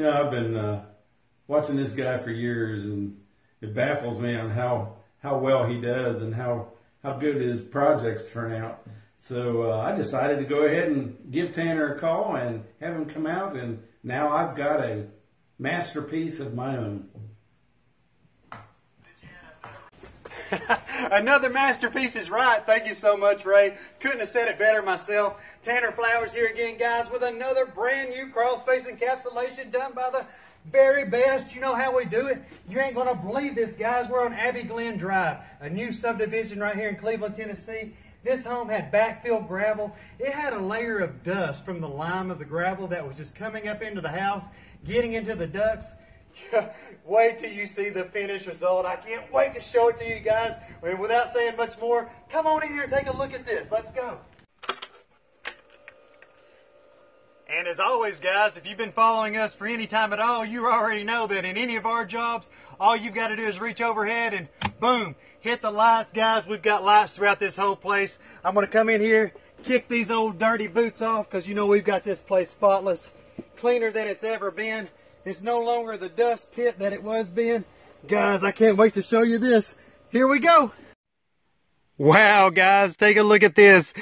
You know, I've been watching this guy for years, and it baffles me on how well he does and how good his projects turn out. So I decided to go ahead and give Tanner a call and have him come out, and now I've got a masterpiece of my own. Another masterpiece is right. Thank you so much, Ray. Couldn't have said it better myself. Tanner Flowers here again, guys, with another brand new crawl space encapsulation done by the very best. You know how we do it. You ain't going to believe this, guys. We're on Abbey Glen Drive, a new subdivision right here in Cleveland, Tennessee. This home had backfill gravel. It had a layer of dust from the lime of the gravel that was just coming up into the house, getting into the ducts. Wait till you see the finished result. I can't wait to show it to you guys. Without saying much more, come on in here and take a look at this. Let's go. And as always, guys, if you've been following us for any time at all, you already know that in any of our jobs, all you've got to do is reach overhead and boom, hit the lights. Guys, we've got lights throughout this whole place. I'm going to come in here, kick these old dirty boots off, because you know we've got this place spotless, cleaner than it's ever been. It's no longer the dust pit that it was been. Guys, I can't wait to show you this. Here we go. Wow, guys, take a look at this.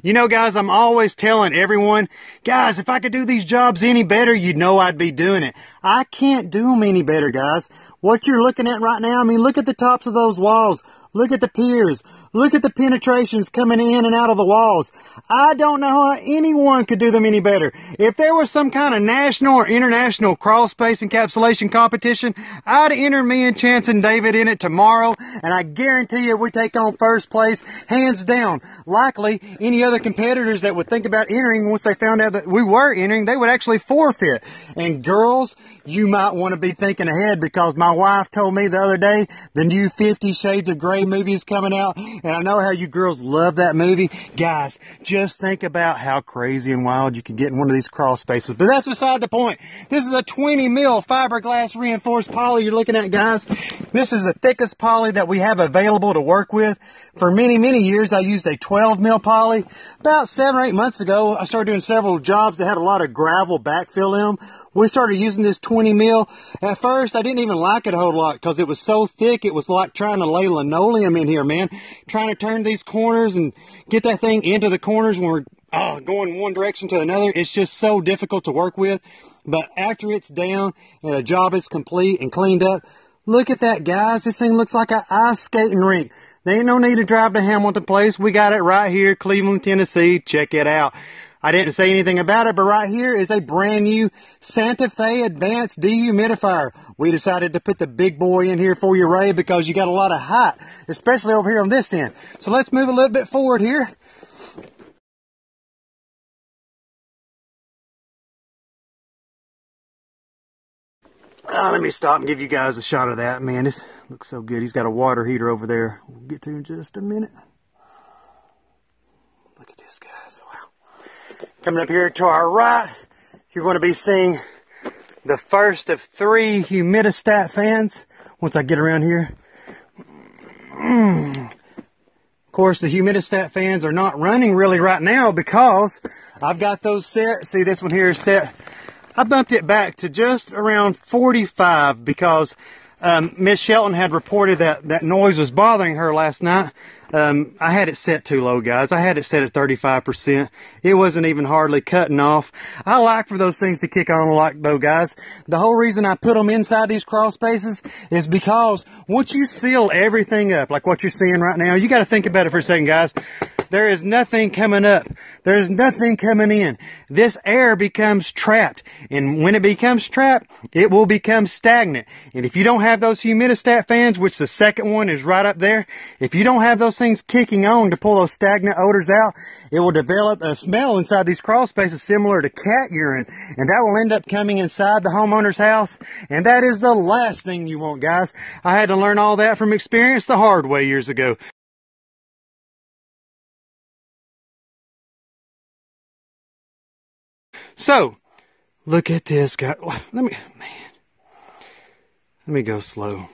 You know, guys, I'm always telling everyone, guys, if I could do these jobs any better, you'd know I'd be doing it. I can't do them any better, guys. What you're looking at right now, I mean, look at the tops of those walls. Look at the piers. Look at the penetrations coming in and out of the walls. I don't know how anyone could do them any better. If there was some kind of national or international crawl space encapsulation competition, I'd enter me and Chance and David in it tomorrow, and I guarantee you we take on first place, hands down. Likely, any other competitors that would think about entering, once they found out that we were entering, they would actually forfeit. And girls, you might want to be thinking ahead, because my wife told me the other day the new 50 Shades of Grey movie is coming out, and I know how you girls love that movie. Guys, just think about how crazy and wild you can get in one of these crawl spaces. But that's beside the point. This is a 20 mil fiberglass reinforced poly you're looking at, guys. This is the thickest poly that we have available to work with. For many, many years, I used a 12 mil poly. About 7 or 8 months ago, I started doing several jobs that had a lot of gravel backfill in them. We started using this 20 mil. At first, I didn't even like it a whole lot because it was so thick. It was like trying to lay linoleum in here, man. Trying to turn these corners and get that thing into the corners when we're going one direction to another. It's just so difficult to work with. But after it's down and the job is complete and cleaned up, look at that, guys. This thing looks like an ice skating rink. There ain't no need to drive to Hamilton Place. We got it right here, Cleveland, Tennessee. Check it out. I didn't say anything about it, but right here is a brand new Santa Fe Advanced Dehumidifier. We decided to put the big boy in here for you, Ray, because you got a lot of height, especially over here on this end. So let's move a little bit forward here. Let me stop and give you guys a shot of that. Man, this looks so good. He's got a water heater over there. We'll get to in just a minute. Look at this, guys. Wow. Coming up here to our right, you're going to be seeing the first of 3 humidistat fans once I get around here. Of course, the humidistat fans are not running really right now because I've got those set. See, this one here is set. I bumped it back to just around 45 because Miss Shelton had reported that noise was bothering her last night. I had it set too low, guys. I had it set at 35%. It wasn't even hardly cutting off. I like for those things to kick on a lot, though, guys. The whole reason I put them inside these crawl spaces is because once you seal everything up, like what you're seeing right now, you got to think about it for a second, guys. There is nothing coming up. There is nothing coming in. This air becomes trapped. And when it becomes trapped, it will become stagnant. And if you don't have those humidistat fans, which the second one is right up there, if you don't have those things kicking on to pull those stagnant odors out, it will develop a smell inside these crawl spaces similar to cat urine. And that will end up coming inside the homeowner's house. And that is the last thing you want, guys. I had to learn all that from experience the hard way years ago. So, look at this guy. Let me go slow.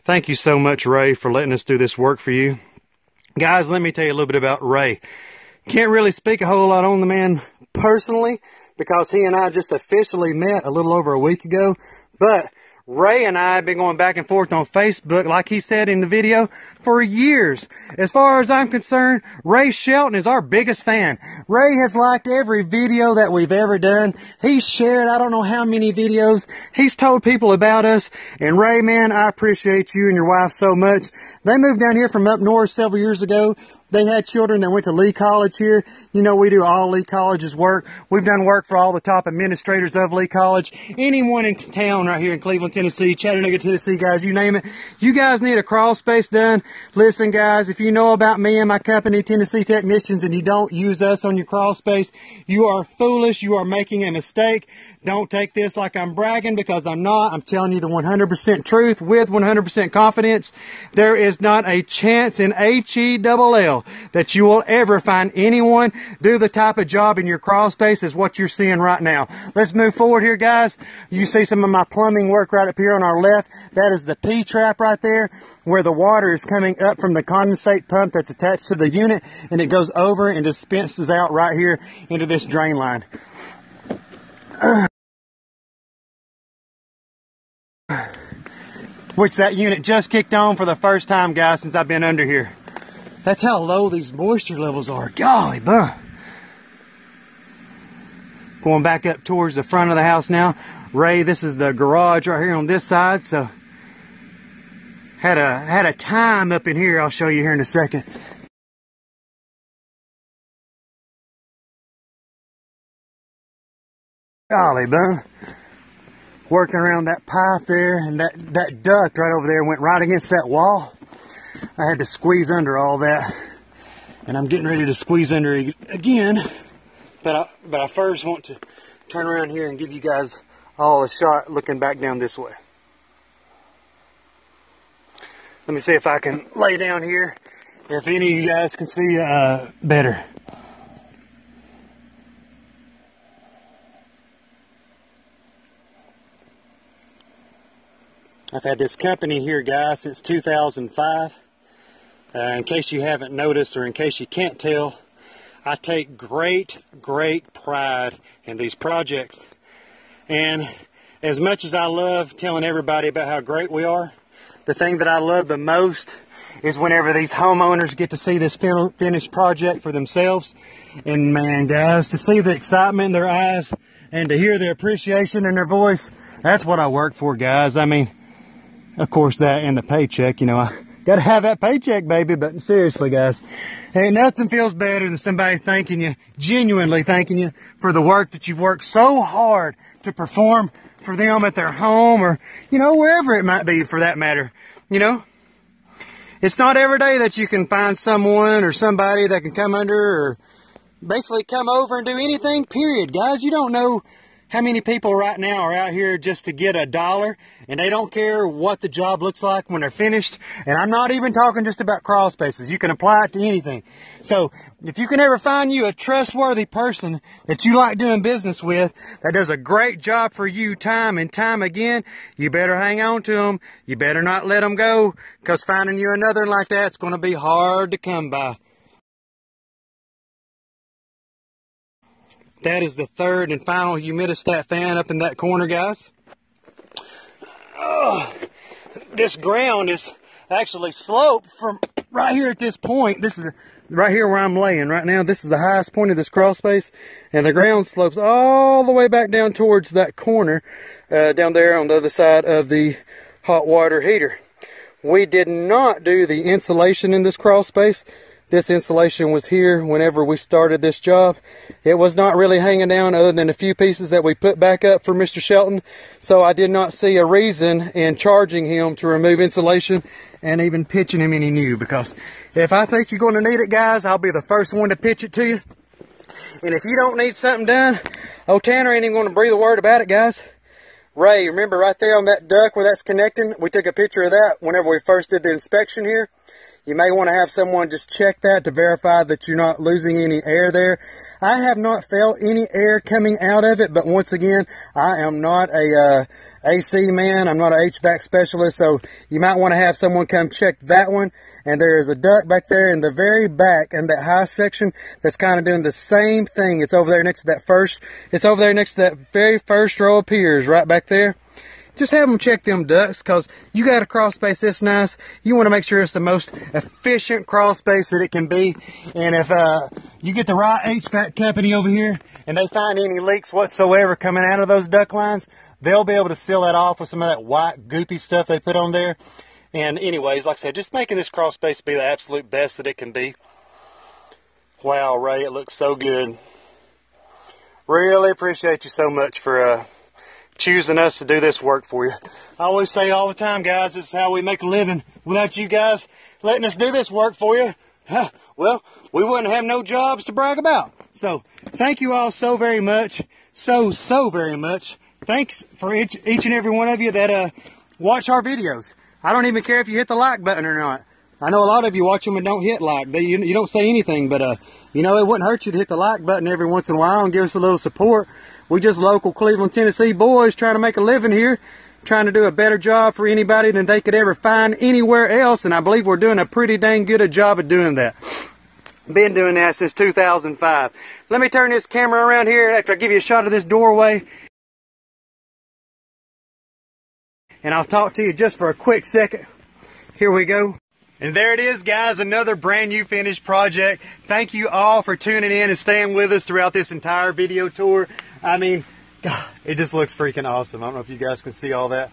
Thank you so much, Ray, for letting us do this work for you. Guys, let me tell you a little bit about Ray. Can't really speak a whole lot on the man personally because he and I just officially met a little over a week ago. But Ray and I have been going back and forth on Facebook, like he said in the video, for years. As far as I'm concerned, Ray Shelton is our biggest fan. Ray has liked every video that we've ever done. He's shared I don't know how many videos. He's told people about us. And Ray, man, I appreciate you and your wife so much. They moved down here from up north several years ago. They had children that went to Lee College here. You know, we do all Lee College's work. We've done work for all the top administrators of Lee College. Anyone in town right here in Cleveland, Tennessee, Chattanooga, Tennessee, guys, you name it. You guys need a crawl space done. Listen, guys, if you know about me and my company, Tennessee Technicians, and you don't use us on your crawl space, you are foolish. You are making a mistake. Don't take this like I'm bragging, because I'm not. I'm telling you the 100% truth with 100% confidence. There is not a chance in HELL that you will ever find anyone do the type of job in your crawl space as what you're seeing right now. Let's move forward here, guys. You see some of my plumbing work right up here on our left. That is the P-trap right there, where the water is coming up from the condensate pump that's attached to the unit, and it goes over and dispenses out right here into this drain line. Which that unit just kicked on for the first time, guys, since I've been under here. That's how low these moisture levels are. Golly, bum. Going back up towards the front of the house now. Ray, this is the garage right here on this side, so had a time up in here. I'll show you here in a second. Golly, bum. Working around that pipe there, and that duct right over there went right against that wall. I had to squeeze under all that, and I'm getting ready to squeeze under again, but I first want to turn around here and give you guys all a shot looking back down this way. Let me see if I can lay down here, if any of you guys can see better. I've had this company here, guys, since 2005. In case you haven't noticed, or in case you can't tell, I take great pride in these projects. And as much as I love telling everybody about how great we are, the thing that I love the most is whenever these homeowners get to see this finished project for themselves. And man, guys, to see the excitement in their eyes and to hear the appreciation in their voice, that's what I work for, guys. I mean, of course, that and the paycheck, you know, I gotta have that paycheck, baby. But seriously, guys, ain't nothing feels better than somebody thanking you, genuinely thanking you for the work that you've worked so hard to perform for them at their home, or, you know, wherever it might be for that matter. You know, it's not every day that you can find someone or somebody that can come under or basically come over and do anything, period. Guys, you don't know how many people right now are out here just to get $1, and they don't care what the job looks like when they're finished. And I'm not even talking just about crawl spaces. You can apply it to anything. So if you can ever find you a trustworthy person that you like doing business with, that does a great job for you time and time again, you better hang on to them. You better not let them go, because finding you another like that's going to be hard to come by. That is the third and final humidistat fan up in that corner, guys. This ground is actually sloped from right here at this point. This is right here where I'm laying right now. This is the highest point of this crawl space, and the ground slopes all the way back down towards that corner down there on the other side of the hot water heater. We did not do the insulation in this crawl space. This insulation was here whenever we started this job. It was not really hanging down other than a few pieces that we put back up for Mr. Shelton. So I did not see a reason in charging him to remove insulation and even pitching him any new, because if I think you're going to need it, guys, I'll be the first one to pitch it to you. And if you don't need something done, oh, Tanner ain't even going to breathe a word about it, guys. Ray, remember right there on that duct where that's connecting? We took a picture of that whenever we first did the inspection here. You may want to have someone just check that to verify that you're not losing any air there. I have not felt any air coming out of it, but once again, I am not a AC man. I'm not an HVAC specialist, so you might want to have someone come check that one. And there is a duct back there in the very back in that high section that's kind of doing the same thing. It's over there next to that very first row of piers right back there. Just have them check them ducts, because you got a crawl space this nice. You want to make sure it's the most efficient crawl space that it can be. And if you get the right HVAC company over here and they find any leaks whatsoever coming out of those duct lines, they'll be able to seal that off with some of that white goopy stuff they put on there. And anyways, like I said, just making this crawl space be the absolute best that it can be. Wow, Ray, it looks so good. Really appreciate you so much for choosing us to do this work for you. I always say all the time, guys, this is how we make a living. Without you guys letting us do this work for you, well, we wouldn't have no jobs to brag about. So thank you all so very much. So very much. Thanks for each and every one of you that watch our videos. I don't even care if you hit the like button or not. I know a lot of you watch them and don't hit like. You don't say anything, but you know, it wouldn't hurt you to hit the like button every once in a while and give us a little support. We just local Cleveland, Tennessee boys trying to make a living here, trying to do a better job for anybody than they could ever find anywhere else, and I believe we're doing a pretty dang good a job of doing that. Been doing that since 2005. Let me turn this camera around here after I give you a shot of this doorway, and I'll talk to you just for a quick second. Here we go. And there it is, guys, another brand new finished project. Thank you all for tuning in and staying with us throughout this entire video tour. I mean, God, it just looks freaking awesome. I don't know if you guys can see all that.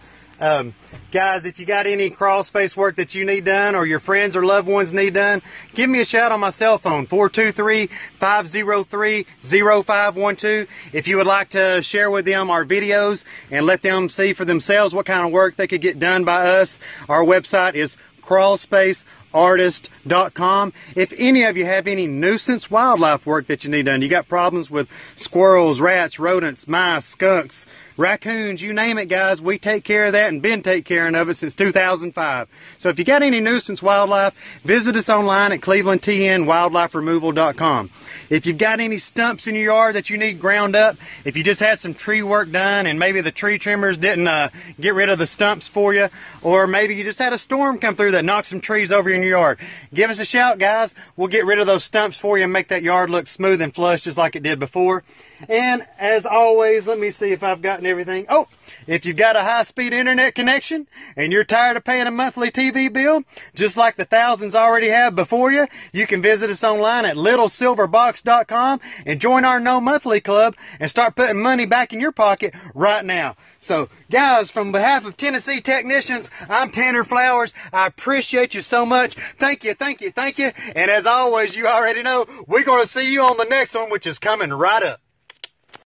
Guys, if you got any crawl space work that you need done or your friends or loved ones need done, give me a shout on my cell phone, 423-503-0512. If you would like to share with them our videos and let them see for themselves what kind of work they could get done by us, our website is crawlspaceartist.com. If any of you have any nuisance wildlife work that you need done, you got problems with squirrels, rats, rodents, mice, skunks, raccoons, you name it, guys, we take care of that and been taking care of it since 2005. So if you got any nuisance wildlife, visit us online at clevelandtnwildliferemoval.com. If you've got any stumps in your yard that you need ground up, if you just had some tree work done and maybe the tree trimmers didn't get rid of the stumps for you, or maybe you just had a storm come through that knocked some trees over in your yard, give us a shout, guys. We'll get rid of those stumps for you and make that yard look smooth and flush just like it did before. And as always, let me see if I've gotten everything. Oh, if you've got a high-speed internet connection and you're tired of paying a monthly TV bill, just like the thousands already have before you, you can visit us online at littlesilverbox.com and join our No Monthly Club and start putting money back in your pocket right now. So, guys, from behalf of Tennessee Technicians, I'm Tanner Flowers. I appreciate you so much. Thank you, thank you, thank you. And as always, you already know, we're going to see you on the next one, which is coming right up.